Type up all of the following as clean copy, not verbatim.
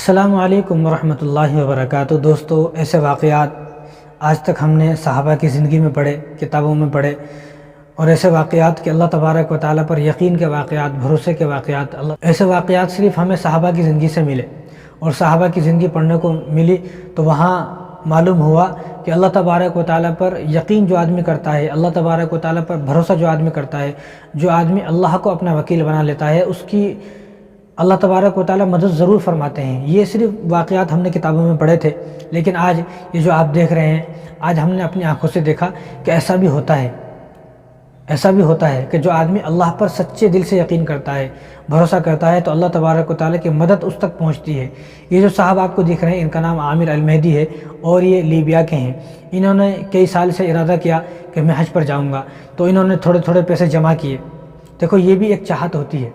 السلام علیکم ورحمۃ اللہ وبرکاتہ۔ دوستو، ایسے واقعات آج تک ہم نے صحابہ کی زندگی میں پڑھے، کتابوں میں پڑھے، اور ایسے واقعات کہ اللہ تبارک و تعالیٰ پر یقین کے واقعات، بھروسے کے واقعات، ایسے واقعات صرف ہمیں صحابہ کی زندگی سے ملے اور صحابہ کی زندگی پڑھنے کو ملی تو وہاں معلوم ہوا کہ اللہ تبارک و تعالیٰ پر یقین جو آدمی کرتا ہے، اللہ تبارک و تعالیٰ پر بھروسہ جو آدمی کرتا ہے، جو آدمی اللہ کو اپنا وکیل بنا لیتا ہے، اس کی اللہ تبارک و تعالیٰ مدد ضرور فرماتے ہیں۔ یہ صرف واقعات ہم نے کتابوں میں پڑھے تھے، لیکن آج یہ جو آپ دیکھ رہے ہیں، آج ہم نے اپنی آنکھوں سے دیکھا کہ ایسا بھی ہوتا ہے کہ جو آدمی اللہ پر سچے دل سے یقین کرتا ہے، بھروسہ کرتا ہے، تو اللہ تبارک و تعالیٰ کی مدد اس تک پہنچتی ہے۔ یہ جو صاحب آپ کو دکھ رہے ہیں، ان کا نام عامر المہدی ہے اور یہ لیبیا کے ہیں۔ انہوں نے کئی سال سے ارادہ کیا کہ میں حج پر جاؤں گا، تو انہوں نے تھوڑے تھوڑے پیسے جمع کیے۔ دیکھو، یہ بھی ایک چاہت ہوتی ہے۔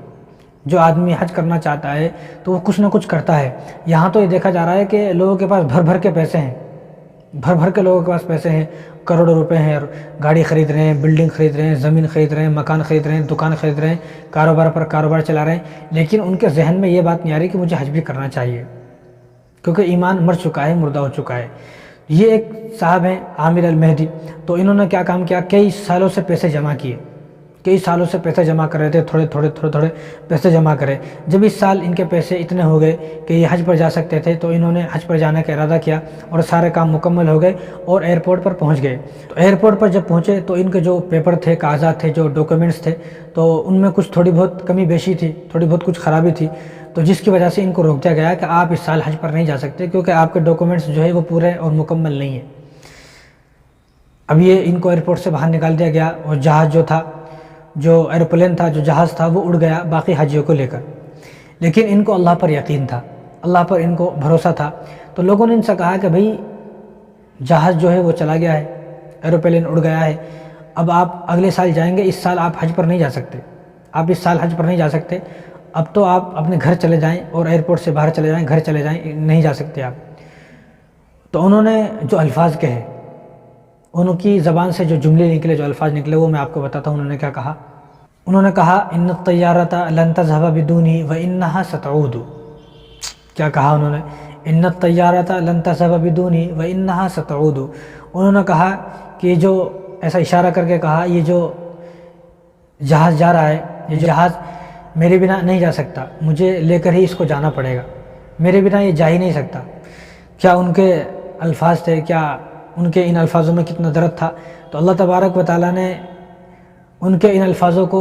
جو آدمی حج کرنا چاہتا ہے تو وہ کچھ نہ کچھ کرتا ہے۔ یہاں تو یہ دیکھا جا رہا ہے کہ لوگوں کے پاس بھر کے پیسے ہیں، بھر کے لوگوں کے پاس پیسے ہیں، کروڑوں روپے ہیں، اور گاڑی خرید رہے ہیں، بلڈنگ خرید رہے ہیں، زمین خرید رہے ہیں، مکان خرید رہے ہیں، دکان خرید رہے ہیں، کاروبار پر کاروبار چلا رہے ہیں، لیکن ان کے ذہن میں یہ بات نہیں آ رہی کہ مجھے حج بھی کرنا چاہیے، کیونکہ ایمان مر چکا ہے، مردہ ہو چکا ہے۔ یہ ایک صاحب ہیں عامر المہدی، تو انہوں نے کیا کام کیا، کئی سالوں سے پیسے جمع کیے، کئی سالوں سے پیسے جمع کر رہے تھے، تھوڑے پیسے جمع کرے۔ جب اس سال ان کے پیسے اتنے ہو گئے کہ یہ حج پر جا سکتے تھے، تو انہوں نے حج پر جانے کا ارادہ کیا اور سارے کام مکمل ہو گئے اور ایئرپورٹ پر پہنچ گئے۔ تو ایئرپورٹ پر جب پہنچے تو ان کے جو پیپر تھے، کاغذات تھے، جو ڈاکومنٹس تھے، تو ان میں کچھ تھوڑی بہت کمی بیشی تھی، تھوڑی بہت کچھ خرابی تھی، تو جس کی وجہ سے ان کو روک دیا گیا کہ آپ اس سال حج پر نہیں جا سکتے، کیونکہ آپ کے ڈاکومنٹس جو ہے وہ پورے اور مکمل نہیں ہیں۔ اب یہ ان کو ایئرپورٹ سے باہر نکال دیا گیا، اور جہاز جو تھا، جو ایروپلین تھا، جو جہاز تھا، وہ اڑ گیا باقی حاجیوں کو لے کر۔ لیکن ان کو اللہ پر یقین تھا، اللہ پر ان کو بھروسہ تھا، تو لوگوں نے ان سے کہا کہ بھئی جہاز جو ہے وہ چلا گیا ہے، ایروپلین اڑ گیا ہے، اب آپ اگلے سال جائیں گے، اس سال آپ حج پر نہیں جا سکتے، آپ اس سال حج پر نہیں جا سکتے، اب تو آپ اپنے گھر چلے جائیں اور ایئرپورٹ سے باہر چلے جائیں، گھر چلے جائیں، نہیں جا سکتے آپ۔ تو انہوں نے جو الفاظ کہے، ان کی زبان سے جو جملے نکلے، جو الفاظ نکلے، وہ میں آپ کو بتاتا ہوں۔ انہوں نے کیا کہا، انہوں نے کہا ان الطیارۃ لن تذهب بدونی وانها ستعود۔ کیا کہا انہوں نے، ان الطیارۃ لن تذهب بدونی وانها ستعود۔ انہوں نے کہا کہ جو ایسا اشارہ کر کے کہا، یہ جو جہاز جا رہا ہے، یہ جہاز میرے بنا نہیں جا سکتا، مجھے لے کر ہی اس کو جانا پڑے گا، میرے بنا یہ جا ہی نہیں سکتا۔ کیا ان کے الفاظ تھے، کیا ان کے ان الفاظوں میں کتنا درد تھا۔ تو اللہ تبارک و تعالیٰ نے ان کے ان الفاظوں کو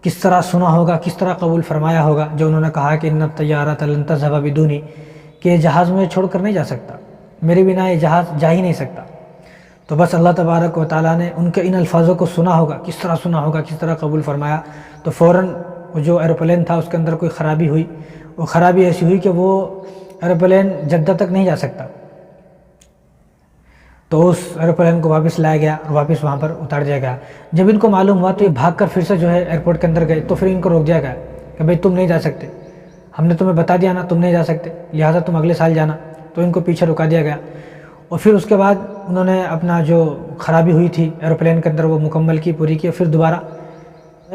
کس طرح سنا ہوگا، کس طرح قبول فرمایا ہوگا، جو انہوں نے کہا کہ ان الطیارۃ لن تذهب بدونی، کہ یہ جہاز مجھے چھوڑ کر نہیں جا سکتا، میرے بنا یہ جہاز جا ہی نہیں سکتا۔ تو بس اللہ تبارک و تعالیٰ نے ان کے ان الفاظوں کو سنا ہوگا، کس طرح سنا ہوگا، کس طرح قبول فرمایا، تو فوراً جو ایروپلین تھا اس کے اندر کوئی خرابی ہوئی، وہ خرابی ایسی ہوئی کہ وہ ایروپلین جدہ تک نہیں جا سکتا۔ تو اس ایروپلین کو واپس لایا گیا اور واپس وہاں پر اتار دیا گیا۔ جب ان کو معلوم ہوا تو یہ بھاگ کر پھر سے جو ہے ایئرپورٹ کے اندر گئے، تو پھر ان کو روک دیا گیا کہ بھئی تم نہیں جا سکتے، ہم نے تمہیں بتا دیا نا تم نہیں جا سکتے، لہٰذا تم اگلے سال جانا۔ تو ان کو پیچھے رکا دیا گیا، اور پھر اس کے بعد انہوں نے اپنا جو خرابی ہوئی تھی ایروپلین کے اندر وہ مکمل کی، پوری کی، پھر دوبارہ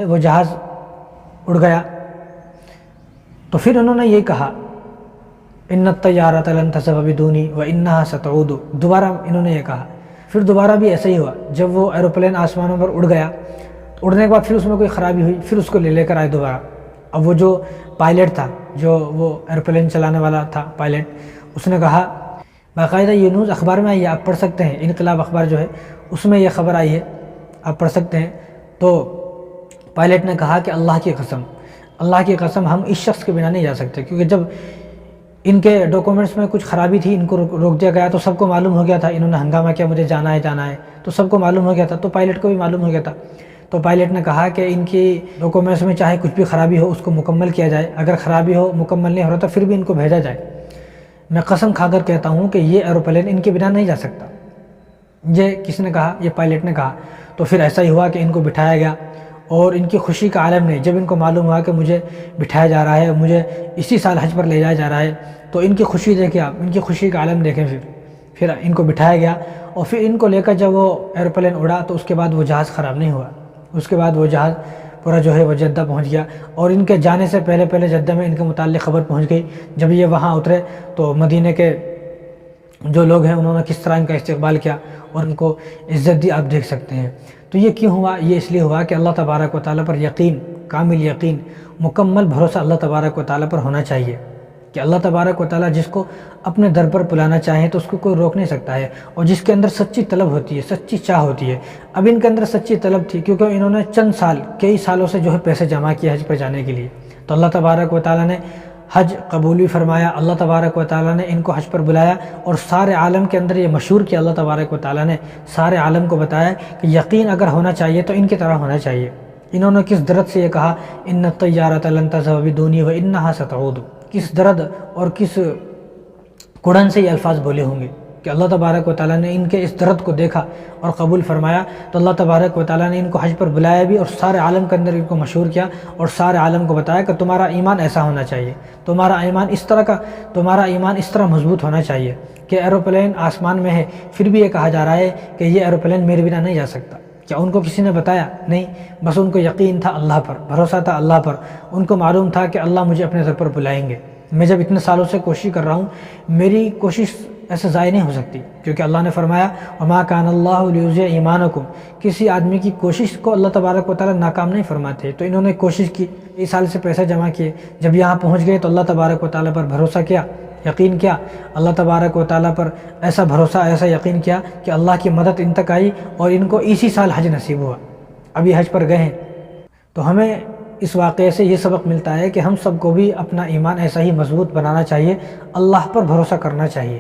وہ جہاز اڑ گیا۔ تو پھر انہوں نے یہ کہا ان الطیارۃ لن تذهب بدونی وانها ستعود، دوبارہ انہوں نے یہ کہا۔ پھر دوبارہ بھی ایسا ہی ہوا، جب وہ ایروپلین آسمانوں پر اڑ گیا، اڑنے کے بعد پھر اس میں کوئی خرابی ہوئی، پھر اس کو لے کر آئے دوبارہ۔ اب وہ جو پائلٹ تھا، جو وہ ایروپلین چلانے والا تھا پائلٹ، اس نے کہا، باقاعدہ یہ نیوز اخبار میں آئی ہے، آپ پڑھ سکتے ہیں، انقلاب اخبار جو ہے اس میں یہ خبر آئی ہے، آپ پڑھ سکتے ہیں۔ تو پائلٹ نے کہا کہ اللہ کی قسم ہم اس شخص کے بنا نہیں جا سکتے، کیونکہ جب ان کے ڈاکومنٹس میں کچھ خرابی تھی، ان کو روک دیا گیا، تو سب کو معلوم ہو گیا تھا، انہوں نے ہنگامہ کیا مجھے جانا ہے، تو سب کو معلوم ہو گیا تھا، تو پائلٹ کو بھی معلوم ہو گیا تھا۔ تو پائلٹ نے کہا کہ ان کی ڈاکومنٹس میں چاہے کچھ بھی خرابی ہو، اس کو مکمل کیا جائے، اگر خرابی ہو، مکمل نہیں ہو رہا تو پھر بھی ان کو بھیجا جائے۔ میں قسم کھا کر کہتا ہوں کہ یہ ایروپلین ان کے بنا نہیں جا سکتا۔ یہ کس نے کہا؟ یہ پائلٹ نے کہا۔ تو پھر ایسا ہی ہوا کہ ان کو بٹھایا گیا، اور ان کی خوشی کا عالم نہیں، جب ان کو معلوم ہوا کہ مجھے بٹھایا جا رہا ہے، مجھے اسی سال حج پر لے جایا جا رہا ہے، تو ان کی خوشی دیکھیں آپ، ان کی خوشی کا عالم دیکھیں۔ پھر ان کو بٹھایا گیا، اور پھر ان کو لے کر جب وہ ایروپلین اڑا تو اس کے بعد وہ جہاز خراب نہیں ہوا، اس کے بعد وہ جہاز پورا جو ہے وہ جدہ پہنچ گیا، اور ان کے جانے سے پہلے پہلے جدہ میں ان کے متعلق خبر پہنچ گئی۔ جب یہ وہاں اترے تو مدینے کے جو لوگ ہیں انہوں نے کس طرح ان کا استقبال کیا اور ان کو عزت دی، آپ دیکھ سکتے ہیں۔ تو یہ کیوں ہوا؟ یہ اس لیے ہوا کہ اللہ تبارک و تعالیٰ پر یقین، کامل یقین، مکمل بھروسہ اللہ تبارک و تعالیٰ پر ہونا چاہیے کہ اللہ تبارک و تعالیٰ جس کو اپنے در پر بلانا چاہے تو اس کو کوئی روک نہیں سکتا ہے، اور جس کے اندر سچی طلب ہوتی ہے، سچی چاہ ہوتی ہے۔ اب ان کے اندر سچی طلب تھی کیونکہ انہوں نے چند سال، کئی سالوں سے جو ہے پیسے جمع کیے حج پر جانے کے لیے، تو اللہ تبارک و تعالیٰ نے حج قبول بھی فرمایا، اللہ تبارک و تعالیٰ نے ان کو حج پر بلایا، اور سارے عالم کے اندر یہ مشہور کیا اللہ تبارک و تعالیٰ نے سارے عالم کو بتایا کہ یقین اگر ہونا چاہیے تو ان کی طرح ہونا چاہیے۔ انہوں نے کس درد سے یہ کہا، ان الطیارۃ لن تذهب بدونی وانها ستعود، کس درد اور کس کڑن سے یہ الفاظ بولے ہوں گے کہ اللہ تبارک و تعالیٰ نے ان کے اس درد کو دیکھا اور قبول فرمایا، تو اللہ تبارک و تعالیٰ نے ان کو حج پر بلایا بھی، اور سارے عالم کے اندر ان کو مشہور کیا، اور سارے عالم کو بتایا کہ تمہارا ایمان ایسا ہونا چاہیے، تمہارا ایمان اس طرح مضبوط ہونا چاہیے کہ ایروپلین آسمان میں ہے پھر بھی یہ کہا جا رہا ہے کہ یہ ایروپلین میرے بنا نہیں جا سکتا۔ کیا ان کو کسی نے بتایا؟ نہیں، بس ان کو یقین تھا اللہ پر، بھروسہ تھا اللہ پر، ان کو معلوم تھا کہ اللہ مجھے اپنے در پر بلائیں گے۔ میں جب اتنے سالوں سے کوشش کر رہا ہوں، میری کوشش ایسے ضائع نہیں ہو سکتی، کیونکہ اللہ نے فرمایا وما کان اللہ لیضیع ایمانکم، کسی آدمی کی کوشش کو اللہ تبارک و تعالیٰ ناکام نہیں فرماتے۔ تو انہوں نے کوشش کی، کئی سال سے پیسہ جمع کیے، جب یہاں پہنچ گئے تو اللہ تبارک و تعالیٰ پر بھروسہ کیا، یقین کیا، اللہ تبارک و تعالیٰ پر ایسا بھروسہ، ایسا یقین کیا کہ اللہ کی مدد ان تک آئی، اور ان کو اسی سال حج نصیب ہوا، ابھی حج پر گئے ہیں۔ تو ہمیں اس واقعے سے یہ سبق ملتا ہے کہ ہم سب کو بھی اپنا ایمان ایسا ہی مضبوط بنانا چاہیے، اللہ پر بھروسہ کرنا چاہیے۔